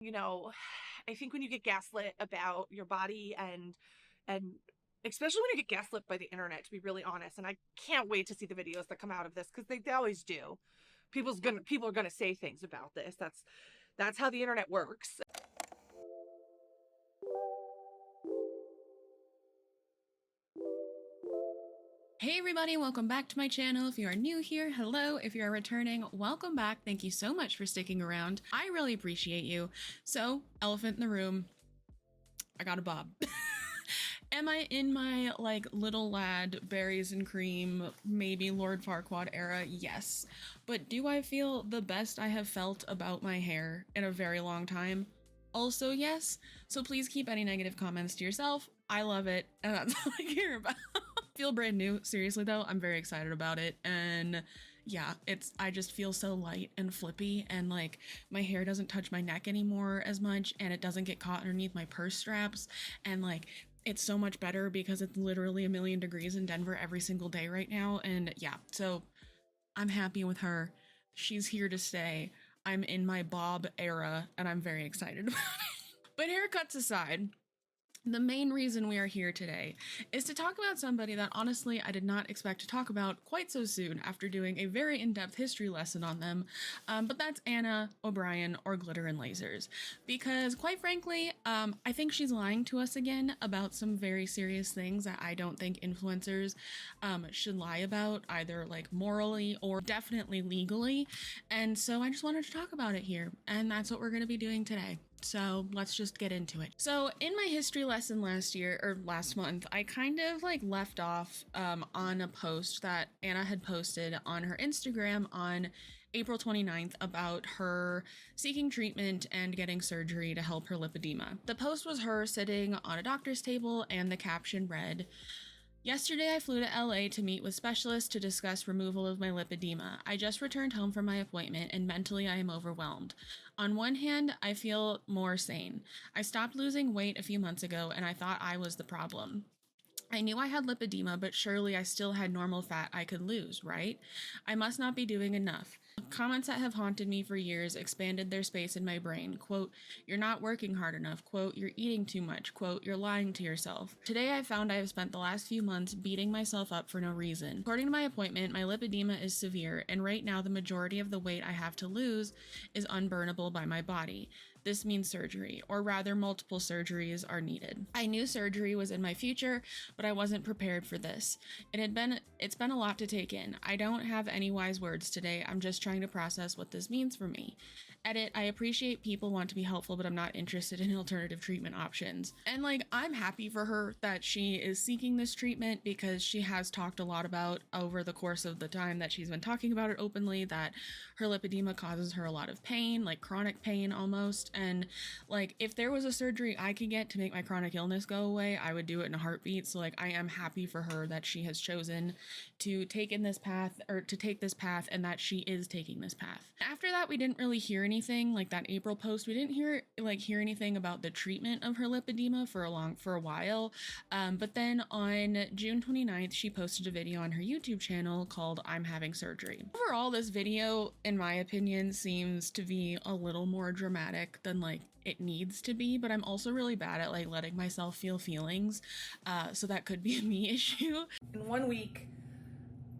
You know, I think when you get gaslit about your body and especially when you get gaslit by the internet, to be really honest, and I can't wait to see the videos that come out of this because they always do. People are gonna say things about this. That's how the internet works. Hey everybody, welcome back to my channel. If you are new here, hello. If you are returning, welcome back. Thank you so much for sticking around. I really appreciate you. So, elephant in the room, I got a bob. Am I in my like little lad, berries and cream, maybe Lord Farquaad era? Yes. But do I feel the best I have felt about my hair in a very long time? Also yes. So please keep any negative comments to yourself. I love it, and that's all I care about. Feel brand new. Seriously though, I'm very excited about it, and yeah, I just feel so light and flippy, and like my hair doesn't touch my neck anymore as much, and it doesn't get caught underneath my purse straps, and like it's so much better because it's literally 1,000,000 degrees in Denver every single day right now, and yeah, so I'm happy with her. She's here to stay. I'm in my bob era, and I'm very excited about it. But haircuts aside, the main reason we are here today is to talk about somebody that honestly I did not expect to talk about quite so soon after doing a very in-depth history lesson on them, but that's Anna O'Brien, or Glitter and Lasers, because quite frankly, I think she's lying to us again about some very serious things that I don't think influencers should lie about, either like morally or definitely legally, and so I just wanted to talk about it here, and that's what we're going to be doing today. So let's just get into it. So in my history lesson last month, I kind of like left off on a post that Anna had posted on her Instagram on April 29th about her seeking treatment and getting surgery to help her lipedema. The post was her sitting on a doctor's table, and the caption read, "Yesterday, I flew to LA to meet with specialists to discuss removal of my lipedema. I just returned home from my appointment, and mentally I am overwhelmed. On one hand, I feel more sane. I stopped losing weight a few months ago, and I thought I was the problem. I knew I had lipedema, but surely I still had normal fat I could lose, right? I must not be doing enough. Comments that have haunted me for years expanded their space in my brain. Quote, you're not working hard enough. Quote, you're eating too much. Quote, you're lying to yourself. Today I found I have spent the last few months beating myself up for no reason. According to my appointment, my lipedema is severe, and right now the majority of the weight I have to lose is unburnable by my body. This means surgery, or rather multiple surgeries are needed. I knew surgery was in my future, but I wasn't prepared for this. It's been a lot to take in. I don't have any wise words today. I'm just trying to process what this means for me. Edit, I appreciate people want to be helpful, but I'm not interested in alternative treatment options." And like, I'm happy for her that she is seeking this treatment, because she has talked a lot about over the course of the time that she's been talking about it openly that her lipedema causes her a lot of pain, like chronic pain almost. And like, if there was a surgery I could get to make my chronic illness go away, I would do it in a heartbeat. So like, I am happy for her that she has chosen to take this path, and that she is taking this path. After that, we didn't really hear anything. Like that April post, we didn't hear anything about the treatment of her lipedema for a while. But then on June 29th, she posted a video on her YouTube channel called "I'm Having Surgery." Overall, this video, in my opinion, seems to be a little more dramatic than like it needs to be, but I'm also really bad at like letting myself feel feelings, so that could be a me issue. In 1 week,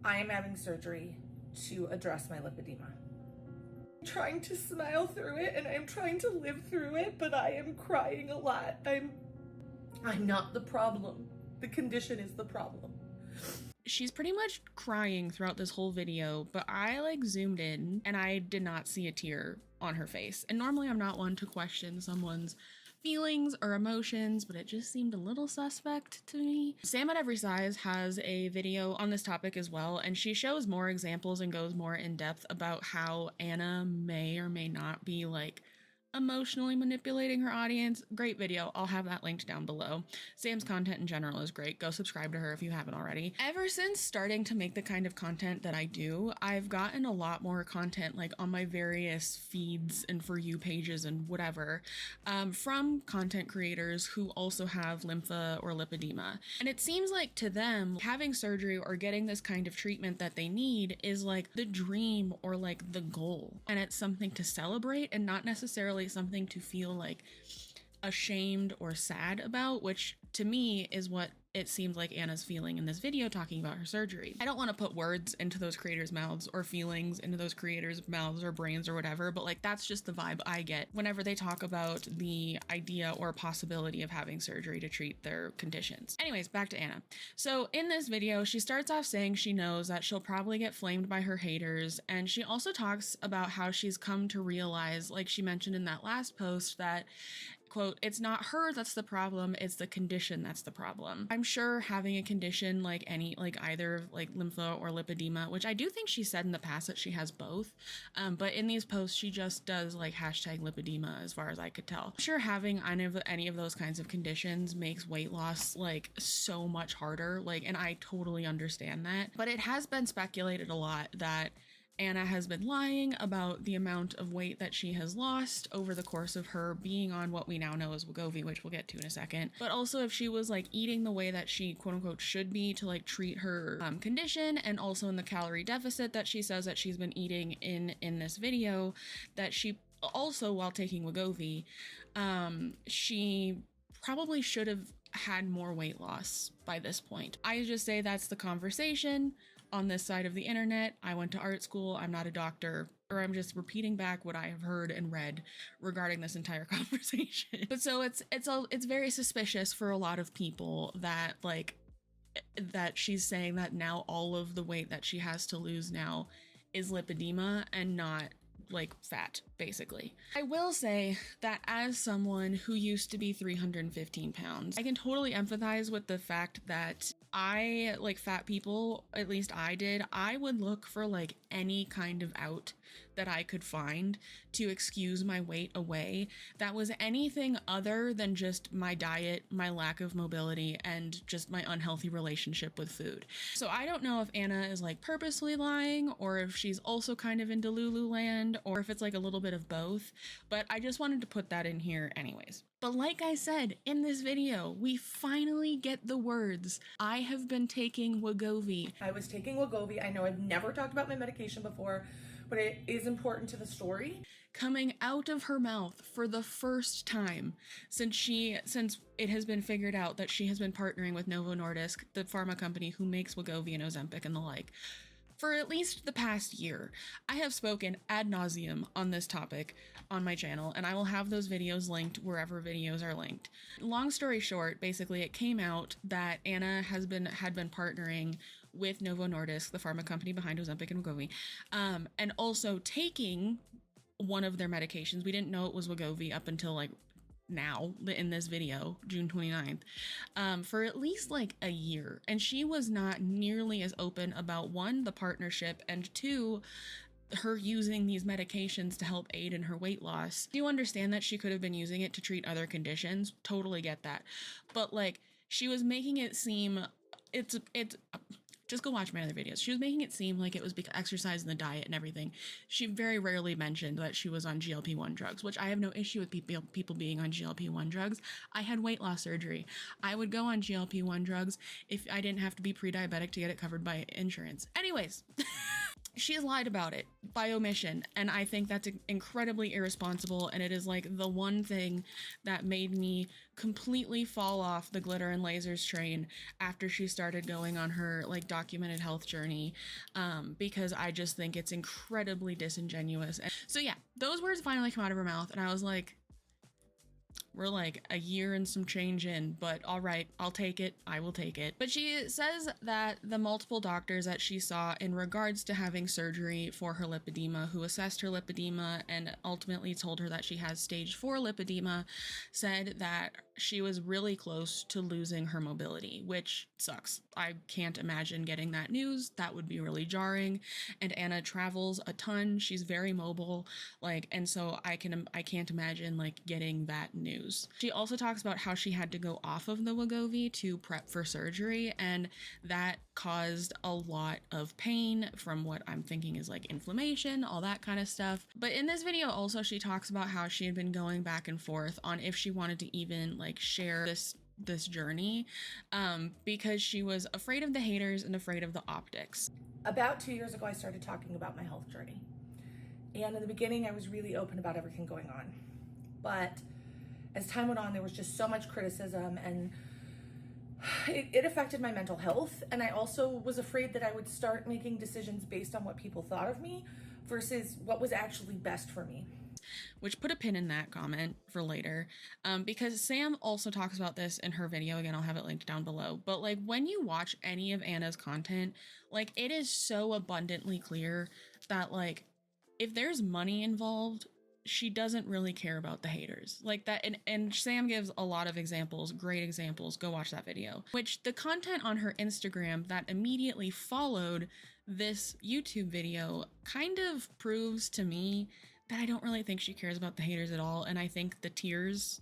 I am having surgery to address my lipedema. I'm trying to smile through it, and I'm trying to live through it, but I am crying a lot. I'm not the problem. The condition is the problem. She's pretty much crying throughout this whole video, but I like zoomed in and I did not see a tear on her face. And normally I'm not one to question someone's feelings or emotions, but it just seemed a little suspect to me. Sam at Every Size has a video on this topic as well, and she shows more examples and goes more in depth about how Anna may or may not be like emotionally manipulating her audience. Great video. I'll have that linked down below. Sam's content in general is great. Go subscribe to her if you haven't already. Ever since starting to make the kind of content that I do, I've gotten a lot more content like on my various feeds and For You pages and whatever, from content creators who also have lympha or lipedema. And it seems like to them, having surgery or getting this kind of treatment that they need is like the dream or like the goal. And it's something to celebrate and not necessarily necessarily something to feel like ashamed or sad about, which to me is what it seems like Anna's feeling in this video talking about her surgery. I don't want to put words into those creators' mouths or feelings into those creators' mouths or brains or whatever, but like that's just the vibe I get whenever they talk about the idea or possibility of having surgery to treat their conditions. Anyways, back to Anna. So in this video, she starts off saying she knows that she'll probably get flamed by her haters, and she also talks about how she's come to realize, like she mentioned in that last post, that quote, it's not her that's the problem, it's the condition that's the problem. I'm sure having a condition like either like lympho or lipedema, which I do think she said in the past that she has both, but in these posts she just does like hashtag lipedema as far as I could tell. I'm sure having any of those kinds of conditions makes weight loss like so much harder, like, and I totally understand that, but it has been speculated a lot that Anna has been lying about the amount of weight that she has lost over the course of her being on what we now know as Wegovy, which we'll get to in a second. But also if she was like eating the way that she quote unquote should be to like treat her condition, and also in the calorie deficit that she says that she's been eating in this video, that she also, while taking Wegovy, she probably should have had more weight loss by this point. I just say that's the conversation on this side of the internet. I went to art school, I'm not a doctor, or I'm just repeating back what I have heard and read regarding this entire conversation. But so it's very suspicious for a lot of people that like that she's saying that now all of the weight that she has to lose now is lipedema and not like fat, basically. I will say that as someone who used to be 315 pounds, I can totally empathize with the fact that I, like fat people, at least I did, I would look for like any kind of out that I could find to excuse my weight away that was anything other than just my diet, my lack of mobility, and just my unhealthy relationship with food. So I don't know if Anna is like purposely lying, or if she's also kind of into Lululand, or if it's like a little bit of both, but I just wanted to put that in here anyways. But like I said, in this video, we finally get the words, I have been taking Wegovy. I was taking Wegovy. I know I've never talked about my medication before, but it is important to the story. Coming out of her mouth for the first time since it has been figured out that she has been partnering with Novo Nordisk, the pharma company who makes Wegovy and Ozempic and the like, for at least the past year. I have spoken ad nauseum on this topic on my channel, and I will have those videos linked wherever videos are linked. Long story short, basically it came out that Anna had been partnering with Novo Nordisk, the pharma company behind Ozempic and Wegovy, and also taking one of their medications. We didn't know it was Wegovy up until like now in this video, June 29th, for at least like a year. And she was not nearly as open about one, the partnership, and two, her using these medications to help aid in her weight loss. Do you understand that she could have been using it to treat other conditions? Totally get that. But like she was making it seem it's just go watch my other videos. She was making it seem like it was because exercise and the diet and everything. She very rarely mentioned that she was on GLP-1 drugs, which I have no issue with people being on GLP-1 drugs. I had weight loss surgery. I would go on GLP-1 drugs if I didn't have to be pre-diabetic to get it covered by insurance. Anyways, she has lied about it by omission, and I think that's incredibly irresponsible, and it is like the one thing that made me completely fall off the Glitter and Lasers train after she started going on her like documented health journey, because I just think it's incredibly disingenuous. And so yeah, those words finally come out of her mouth, and I was like, we're like a year and some change in, but all right, I'll take it. I will take it. But she says that the multiple doctors that she saw in regards to having surgery for her lipedema, who assessed her lipedema and ultimately told her that she has stage 4 lipedema, said that she was really close to losing her mobility, which sucks. I can't imagine getting that news. That would be really jarring. And Anna travels a ton. She's very mobile, like, and so I can't imagine like getting that news. She also talks about how she had to go off of the Wegovy to prep for surgery, and that caused a lot of pain from what I'm thinking is like inflammation, all that kind of stuff. But in this video also, she talks about how she had been going back and forth on if she wanted to even like share this journey, because she was afraid of the haters and afraid of the optics. About 2 years ago, I started talking about my health journey. And in the beginning, I was really open about everything going on. But as time went on, there was just so much criticism, and it affected my mental health. And I also was afraid that I would start making decisions based on what people thought of me versus what was actually best for me. Which, put a pin in that comment for later, because Sam also talks about this in her video. Again, I'll have it linked down below. But like, when you watch any of Anna's content, like, it is so abundantly clear that like, if there's money involved, she doesn't really care about the haters like that. And Sam gives a lot of examples, great examples. Go watch that video. Which, the content on her Instagram that immediately followed this YouTube video kind of proves to me that I don't really think she cares about the haters at all. And I think the tears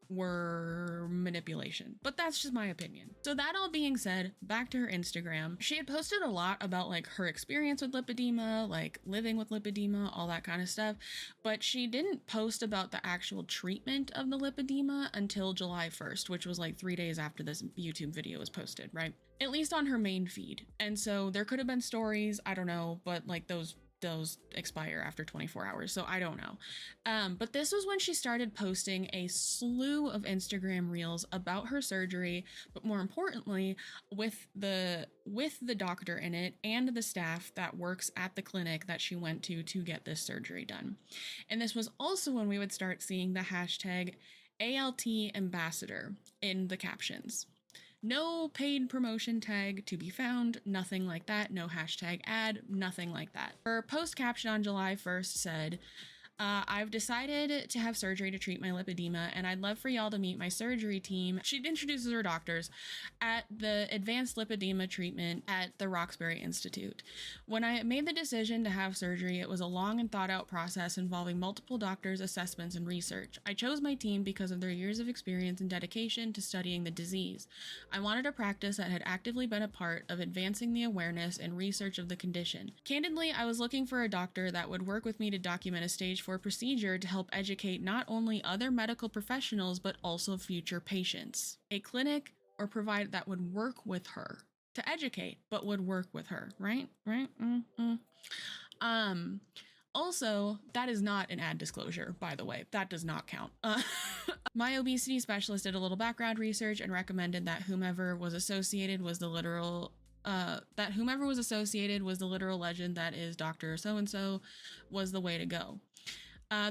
were manipulation, but that's just my opinion. So that all being said, back to her Instagram. She had posted a lot about like her experience with lipedema, like living with lipedema, all that kind of stuff, but she didn't post about the actual treatment of the lipedema until July 1st, which was like 3 days after this YouTube video was posted, right? At least on her main feed. And so there could have been stories, I don't know, but like those expire after 24 hours, so I don't know. But this was when she started posting a slew of Instagram reels about her surgery, but more importantly, with the doctor in it and the staff that works at the clinic that she went to get this surgery done. And this was also when we would start seeing the hashtag ALT ambassador in the captions. No paid promotion tag to be found, nothing like that. No hashtag ad, nothing like that. Her post caption on July 1st said, I've decided to have surgery to treat my lipedema, and I'd love for y'all to meet my surgery team. She introduces her doctors at the advanced lipedema treatment at the Roxbury Institute. When I made the decision to have surgery, it was a long and thought out process involving multiple doctors, assessments, and research. I chose my team because of their years of experience and dedication to studying the disease. I wanted a practice that had actively been a part of advancing the awareness and research of the condition. Candidly, I was looking for a doctor that would work with me to document a stage 4 procedure to help educate not only other medical professionals but also future patients. A clinic or provider that would work with her to educate, but would work with her, right? Also, that is not an ad disclosure, by the way. That does not count. My obesity specialist did a little background research and recommended that whomever was associated was the literal legend that is Dr. So-and-so was the way to go.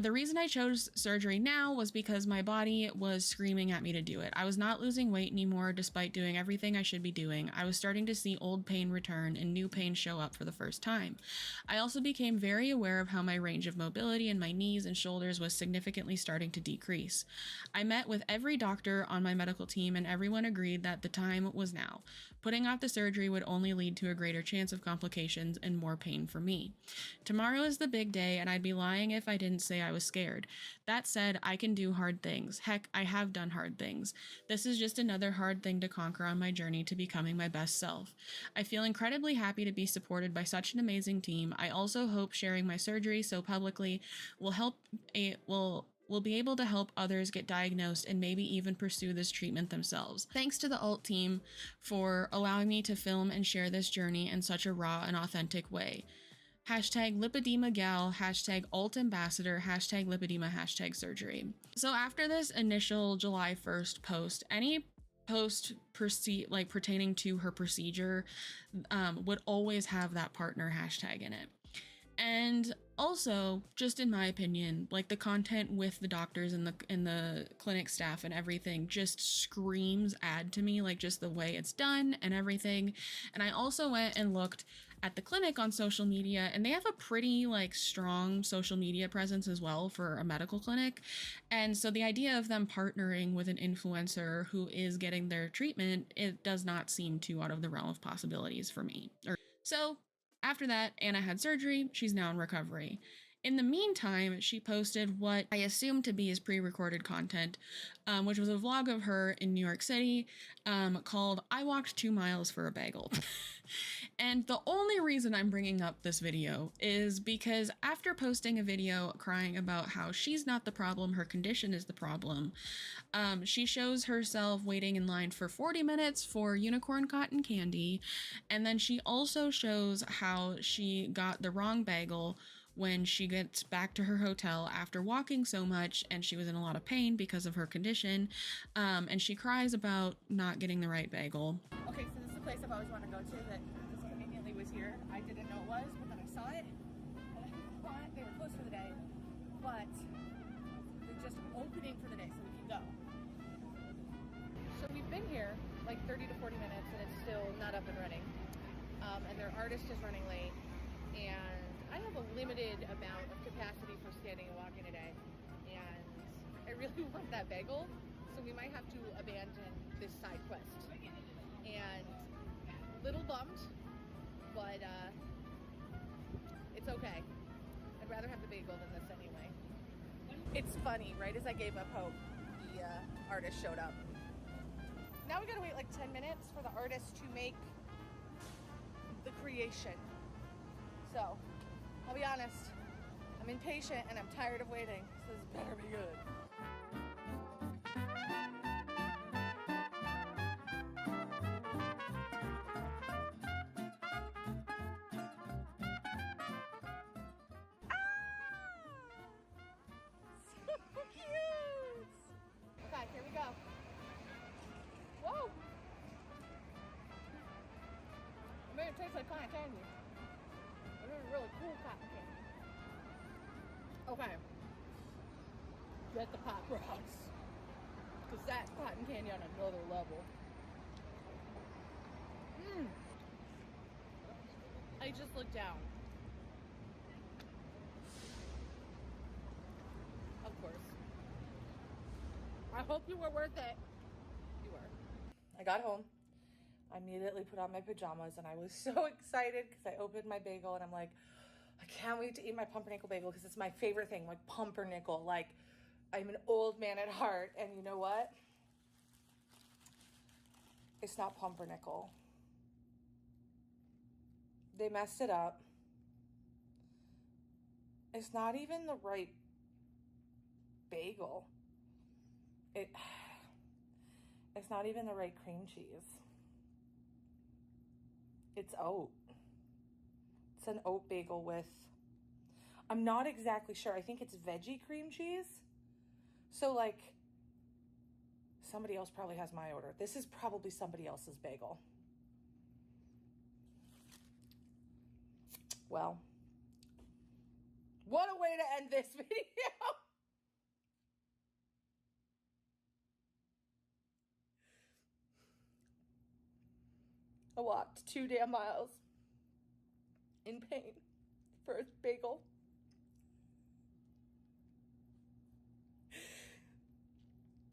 The reason I chose surgery now was because my body was screaming at me to do it. I was not losing weight anymore despite doing everything I should be doing. I was starting to see old pain return and new pain show up for the first time. I also became very aware of how my range of mobility in my knees and shoulders was significantly starting to decrease. I met with every doctor on my medical team and everyone agreed that the time was now. Putting off the surgery would only lead to a greater chance of complications and more pain for me. Tomorrow is the big day, and I'd be lying if I didn't say I was scared. That said, I can do hard things. Heck, I have done hard things. This is just another hard thing to conquer on my journey to becoming my best self. I feel incredibly happy to be supported by such an amazing team. I also hope sharing my surgery so publicly will be able to help others get diagnosed and maybe even pursue this treatment themselves. Thanks to the alt team for allowing me to film and share this journey in such a raw and authentic way. Hashtag lipedema gal, hashtag alt ambassador, hashtag lipedema, hashtag surgery. So after this initial July 1st post, any post pertaining to her procedure would always have that partner hashtag in it. And also, just in my opinion, like the content with the doctors and the clinic staff and everything just screams ad to me, like just the way it's done and everything. And I also went and looked at the clinic on social media, and they have a pretty like strong social media presence as well for a medical clinic. And so the idea of them partnering with an influencer who is getting their treatment, it does not seem too out of the realm of possibilities for me. So after that, Anna had surgery. She's now in recovery. In the meantime, she posted what I assume to be his pre-recorded content, which was a vlog of her in New York City called I Walked 2 Miles for a Bagel. And the only reason I'm bringing up this video is because after posting a video crying about how she's not the problem, her condition is the problem, she shows herself waiting in line for 40 minutes for unicorn cotton candy, and then she also shows how she got the wrong bagel when she gets back to her hotel after walking so much and she was in a lot of pain because of her condition. And she cries about not getting the right bagel. Okay, so this is a place I've always wanted to go to that just conveniently was here. I didn't know it was, but then I saw it. And I thought they were closed for the day, but they're just opening for the day so we can go. So we've been here like 30 to 40 minutes and it's still not up and running. And their artist is running late. And I have a limited amount of capacity for standing and walking today. And I really want that bagel. So we might have to abandon this side quest. And a little bummed, but it's okay. I'd rather have the bagel than this anyway. It's funny, right as I gave up hope, the artist showed up. Now we gotta wait like 10 minutes for the artist to make the creation. So, I'll be honest, I'm impatient and I'm tired of waiting, so this better be good. So cute! Okay, here we go. Whoa! I mean, it tastes like cotton candy. This is really cool cotton candy. Okay. Get the Pop Rocks. Because that's cotton candy on another level. I just looked down. Of course. I hope you were worth it. You were. I got home. I immediately put on my pajamas and I was so excited because I opened my bagel and I'm like, I can't wait to eat my pumpernickel bagel because it's my favorite thing, like pumpernickel. Like, I'm an old man at heart, and you know what? It's not pumpernickel. They messed it up. It's not even the right bagel. It's not even the right cream cheese. It's oat. It's an oat bagel with, I'm not exactly sure. I think it's veggie cream cheese. So like, somebody else probably has my order. This is probably somebody else's bagel. Well, what a way to end this video. I walked 2 damn miles in pain for a bagel.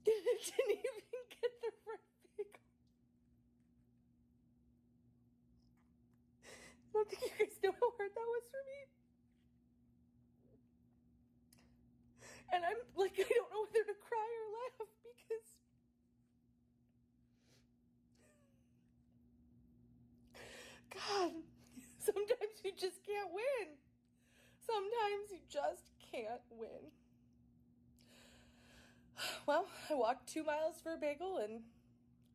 And it didn't even get the right bagel. I don't think you guys know how hard that was for me. And I'm like, I don't know whether to cry or laugh because God, sometimes you just can't win. Sometimes you just can't win. Well, I walked 2 miles for a bagel and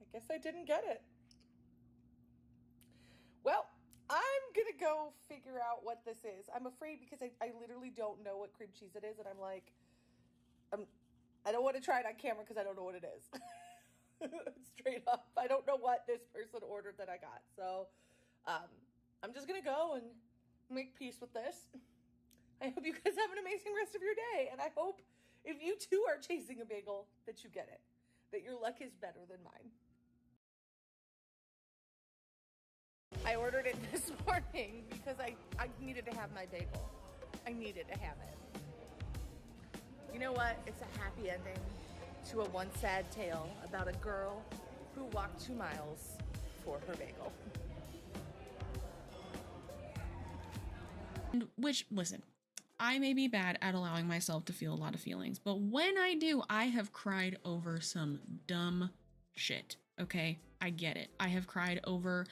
I guess I didn't get it. Well, I'm gonna go figure out what this is. I'm afraid because I literally don't know what cream cheese it is, and I'm like, I don't want to try it on camera because I don't know what it is. Straight up, I don't know what this person ordered that I got. So I'm just gonna go and make peace with this. I hope you guys have an amazing rest of your day, and I hope if you too are chasing a bagel that you get it, that your luck is better than mine. I ordered it this morning because I needed to have my bagel. I needed to have it. You know what? It's a happy ending to a once sad tale about a girl who walked 2 miles for her bagel. Which, listen, I may be bad at allowing myself to feel a lot of feelings, but when I do, I have cried over some dumb shit, okay? I get it. I have cried over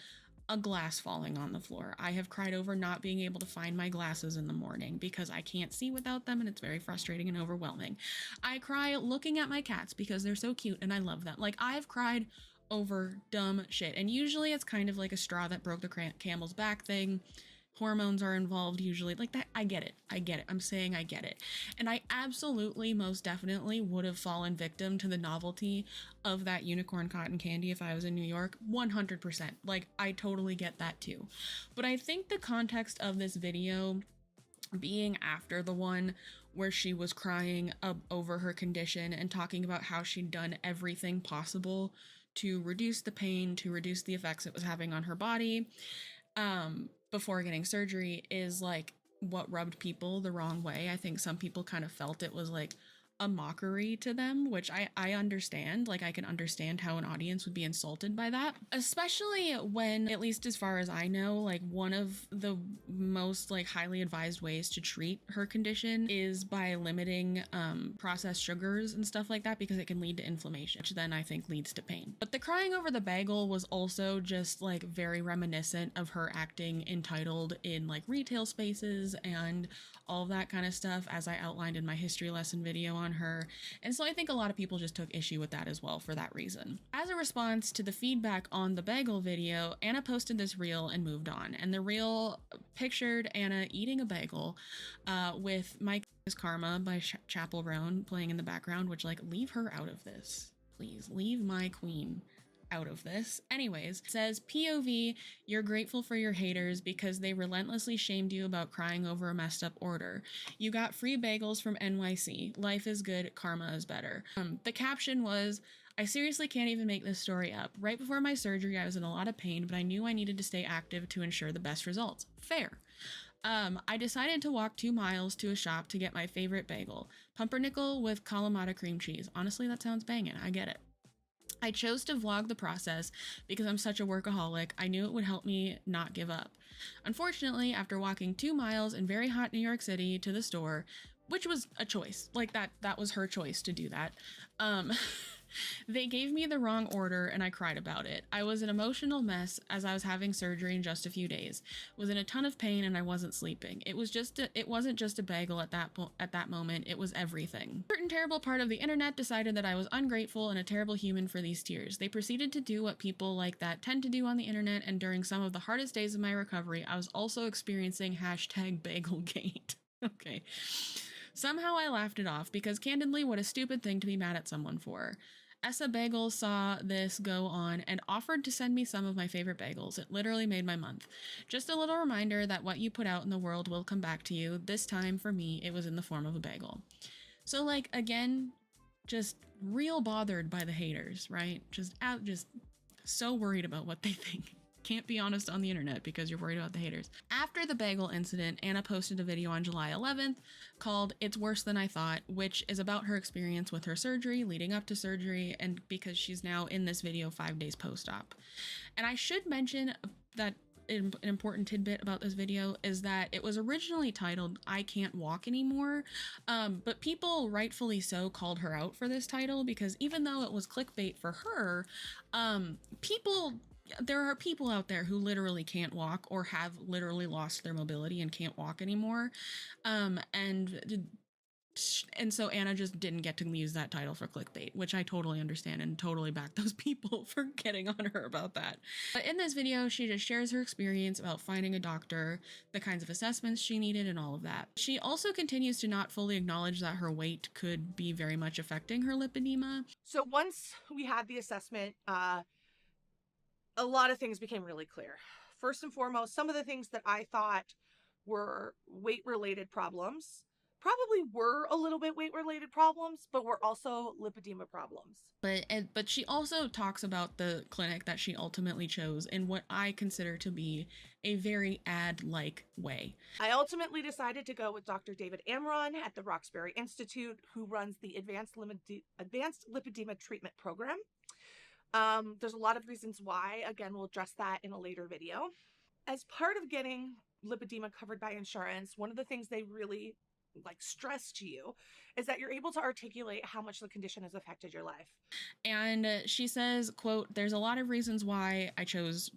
a glass falling on the floor. I have cried over not being able to find my glasses in the morning because I can't see without them and it's very frustrating and overwhelming. I cry looking at my cats because they're so cute and I love them. Like, I've cried over dumb shit, and usually it's kind of like a straw that broke the camel's back thing. hormones are involved usually. Like that, I get it. I'm saying I get it. And I absolutely, most definitely would have fallen victim to the novelty of that unicorn cotton candy if I was in New York. 100%. Like, I totally get that too. But I think the context of this video being after the one where she was crying over her condition and talking about how she'd done everything possible to reduce the pain, to reduce the effects it was having on her body, before getting surgery, is like what rubbed people the wrong way. I think some people kind of felt it was like a mockery to them, which I understand. Like, I can understand how an audience would be insulted by that, especially when, at least as far as I know, like one of the most like highly advised ways to treat her condition is by limiting processed sugars and stuff like that, because it can lead to inflammation, which then I think leads to pain. But the crying over the bagel was also just like very reminiscent of her acting entitled in like retail spaces and all of that kind of stuff, as I outlined in my history lesson video on her. And so I think a lot of people just took issue with that as well for that reason. As a response to the feedback on the bagel video, Anna posted this reel and moved on. And the reel pictured Anna eating a bagel with My Karma by Chapel Roan playing in the background, which, like, leave her out of this. Please leave my queen out of this. Anyways, it says, POV, you're grateful for your haters because they relentlessly shamed you about crying over a messed up order. You got free bagels from NYC. Life is good, karma is better. The caption was, I seriously can't even make this story up. Right before my surgery, I was in a lot of pain, but I knew I needed to stay active to ensure the best results. Fair. I decided to walk 2 miles to a shop to get my favorite bagel, pumpernickel with Kalamata cream cheese. Honestly, that sounds banging. I get it. I chose to vlog the process because I'm such a workaholic. I knew it would help me not give up. Unfortunately, after walking 2 miles in very hot New York City to the store, which was a choice, like that was her choice to do that, they gave me the wrong order and I cried about it. I was an emotional mess as I was having surgery in just a few days. Was in a ton of pain and I wasn't sleeping. It wasn't just a bagel at that moment. It was everything. A certain terrible part of the internet decided that I was ungrateful and a terrible human for these tears. They proceeded to do what people like that tend to do on the internet, and during some of the hardest days of my recovery, I was also experiencing #bagelgate. Okay. Somehow I laughed it off because, candidly, what a stupid thing to be mad at someone for. Essa Bagel saw this go on and offered to send me some of my favorite bagels. It literally made my month. Just a little reminder that what you put out in the world will come back to you. This time, for me, it was in the form of a bagel. So, like, again, just real bothered by the haters, right? Just so worried about what they think. Can't be honest on the internet because you're worried about the haters. After the bagel incident, Anna posted a video on July 11th called It's Worse Than I Thought, which is about her experience with her surgery, leading up to surgery, and because she's now in this video 5 days post-op. And I should mention that an important tidbit about this video is that it was originally titled I Can't Walk Anymore, but people rightfully so called her out for this title because even though it was clickbait for her, there are people out there who literally can't walk or have literally lost their mobility and can't walk anymore. And so Anna just didn't get to use that title for clickbait, which I totally understand and totally back those people for getting on her about that. But in this video, she just shares her experience about finding a doctor, the kinds of assessments she needed, and all of that. She also continues to not fully acknowledge that her weight could be very much affecting her lipedema. So once we had the assessment, a lot of things became really clear. First and foremost, some of the things that I thought were weight-related problems probably were a little bit weight-related problems, but were also lipedema problems. But she also talks about the clinic that she ultimately chose in what I consider to be a very ad-like way. I ultimately decided to go with Dr. David Amron at the Roxbury Institute, who runs the Advanced Lipedema Treatment Program. There's a lot of reasons why. Again, we'll address that in a later video. As part of getting lipedema covered by insurance, one of the things they really stress to you is that you're able to articulate how much the condition has affected your life. And she says, quote, there's a lot of reasons why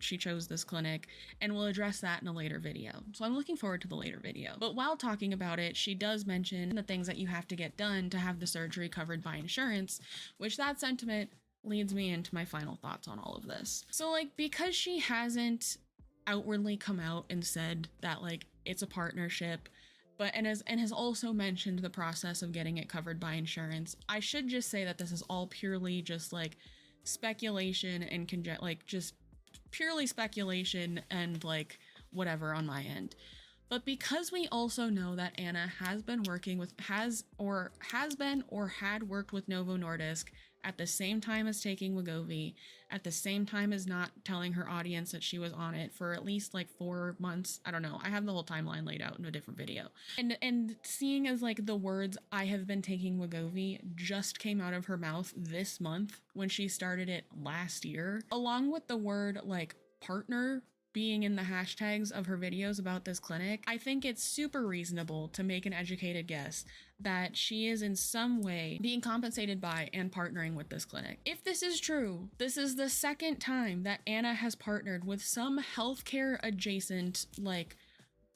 she chose this clinic, and we'll address that in a later video. So I'm looking forward to the later video. But while talking about it, she does mention the things that you have to get done to have the surgery covered by insurance, which that sentiment leads me into my final thoughts on all of this. So, because she hasn't outwardly come out and said that like it's a partnership, but and has also mentioned the process of getting it covered by insurance. I should just say that this is all purely just like speculation and like just purely speculation and like whatever on my end. But because we also know that Anna has been working with has been or had worked with Novo Nordisk at the same time as taking Wegovy, at the same time as not telling her audience that she was on it for at least like 4 months. I don't know. I have the whole timeline laid out in a different video. And seeing as like the words "I have been taking Wegovy" just came out of her mouth this month when she started it last year, along with the word like partner being in the hashtags of her videos about this clinic, I think it's super reasonable to make an educated guess that she is in some way being compensated by and partnering with this clinic. If this is true, this is the second time that Anna has partnered with some healthcare adjacent, like,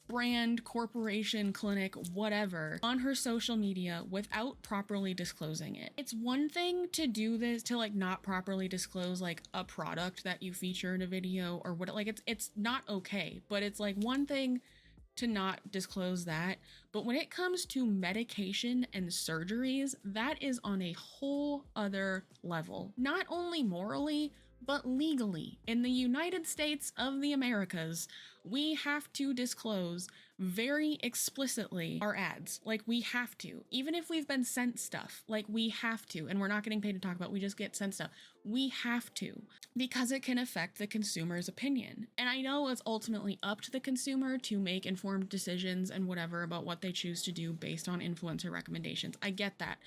brand, corporation, clinic, whatever, on her social media without properly disclosing it. It's one thing to do this, to like not properly disclose like a product that you feature in a video or what, like it's not okay, but it's like one thing to not disclose that. But when it comes to medication and surgeries, that is on a whole other level. Not only morally, but legally. In the United States of the Americas, we have to disclose very explicitly our ads. Like, we have to. Even if we've been sent stuff, like, we have to. And we're not getting paid to talk about, we just get sent stuff. We have to, because it can affect the consumer's opinion. And I know it's ultimately up to the consumer to make informed decisions and whatever about what they choose to do based on influencer recommendations. I get that.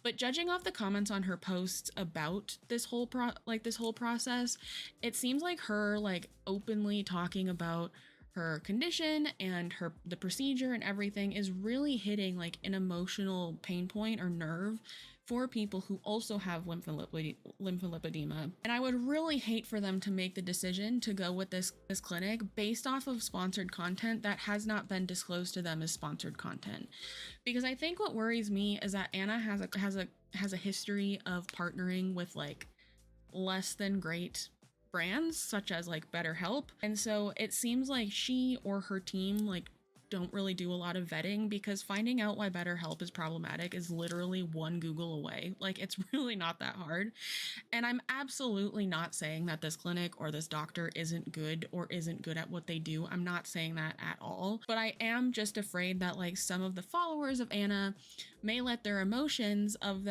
But judging off the comments on her posts about this whole process, it seems like her like openly talking about her condition and the procedure and everything is really hitting like an emotional pain point or nerve for people who also have lympholipedema. And I would really hate for them to make the decision to go with this clinic based off of sponsored content that has not been disclosed to them as sponsored content. Because I think what worries me is that Anna has a history of partnering with like less than great brands such as like BetterHelp. And so it seems like she or her team like don't really do a lot of vetting, because finding out why BetterHelp is problematic is literally one Google away. Like, it's really not that hard. And I'm absolutely not saying that this clinic or this doctor isn't good or isn't good at what they do. I'm not saying that at all. But I am just afraid that like some of the followers of Anna may let their emotions of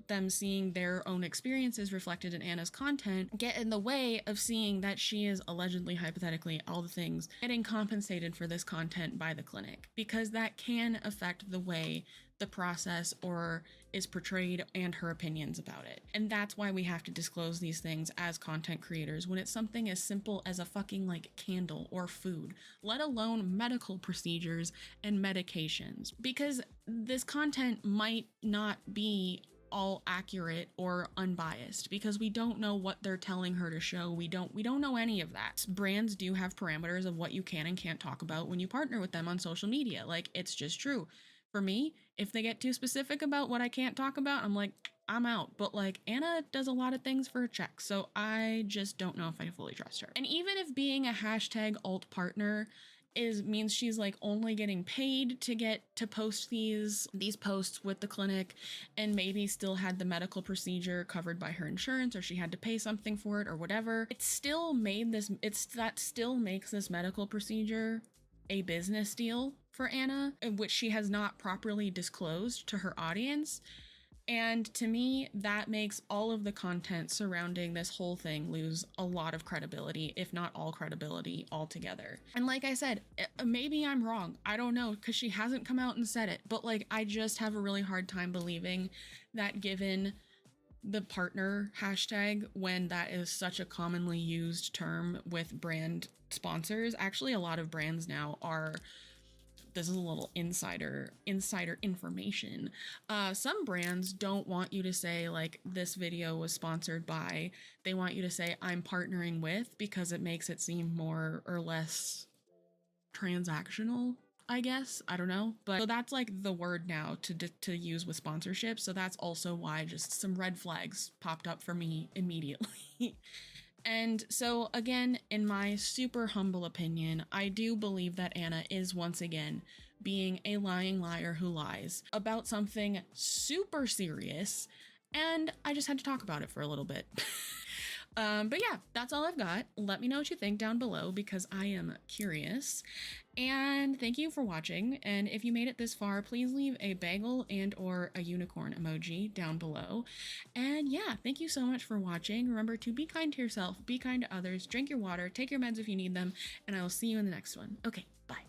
them seeing their own experiences reflected in Anna's content get in the way of seeing that she is allegedly, hypothetically, all the things, getting compensated for this content by the clinic, because that can affect the way the process or is portrayed and her opinions about it. And that's why we have to disclose these things as content creators when it's something as simple as a fucking like candle or food, let alone medical procedures and medications, because this content might not be all accurate or unbiased, because we don't know what they're telling her to show. We don't know any of that. Brands do have parameters of what you can and can't talk about when you partner with them on social media. Like, it's just true. For me, if they get too specific about what I can't talk about, I'm like, I'm out. But like, Anna does a lot of things for a check, so I just don't know if I fully trust her. And even if being a hashtag alt partner means she's like only getting paid to post these posts with the clinic, and maybe still had the medical procedure covered by her insurance, or she had to pay something for it or whatever, that still makes this medical procedure a business deal for Anna, which she has not properly disclosed to her audience. And to me, that makes all of the content surrounding this whole thing lose a lot of credibility, if not all credibility altogether. And like I said, maybe I'm wrong. I don't know, because she hasn't come out and said it. But like, I just have a really hard time believing that, given the partner hashtag, when that is such a commonly used term with brand sponsors. Actually, a lot of brands now are, this is a little insider information. Some brands don't want you to say like, this video was sponsored by. They want you to say, I'm partnering with, because it makes it seem more or less transactional, I guess. I don't know. But so that's like the word now to use with sponsorship. So that's also why just some red flags popped up for me immediately. And so, again, in my super humble opinion, I do believe that Anna is once again being a lying liar who lies about something super serious, and I just had to talk about it for a little bit. But yeah, that's all I've got. Let me know what you think down below because I am curious. And thank you for watching. And if you made it this far, please leave a bagel and or a unicorn emoji down below. And yeah, thank you so much for watching. Remember to be kind to yourself, be kind to others, drink your water, take your meds if you need them, and I will see you in the next one. Okay, bye.